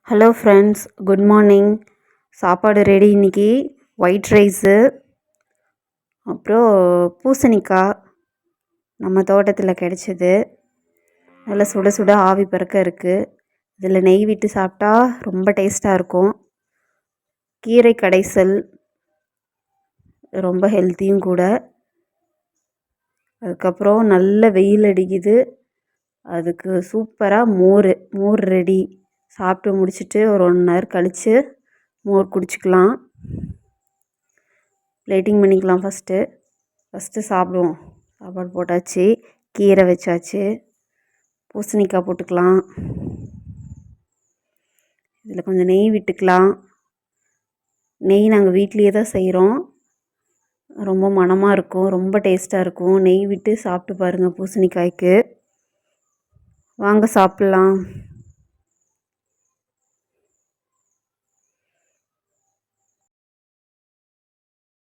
Hello friends, good morning. சாப்பாடு ready. இன்றைக்கி white rice, அப்புறம் பூசணிக்காய் நம்ம தோட்டத்தில் கிடச்சிது. நல்லா சுட சுட ஆவி பறக்க இருக்குது. இதில் நெய் விட்டு சாப்பிட்டா ரொம்ப டேஸ்ட்டாக இருக்கும். கீரை கடைசல் ரொம்ப ஹெல்த்தியும் கூட. அதுக்கப்புறம் நல்ல வெயில் அடிக்குது, அதுக்கு சூப்பராக மோர் ரெடி. சாப்பிட்டு முடிச்சுட்டு ஒரு 1 hour கழித்து மோர் குடிச்சிக்கலாம். பிளேட்டிங் பண்ணிக்கலாம். ஃபஸ்ட்டு சாப்பிடுவோம். சாப்பாடு போட்டாச்சு, கீரை வச்சாச்சு, பூசணிக்காய் போட்டுக்கலாம். இதில் கொஞ்சம் நெய் விட்டுக்கலாம். நெய் நாங்கள் வீட்லேயே தான் செய்கிறோம். ரொம்ப மணமாக இருக்கும், ரொம்ப டேஸ்ட்டாக இருக்கும். நெய் விட்டு சாப்பிட்டு பாருங்கள் பூசணிக்காய்க்கு. வாங்க சாப்பிட்லாம்.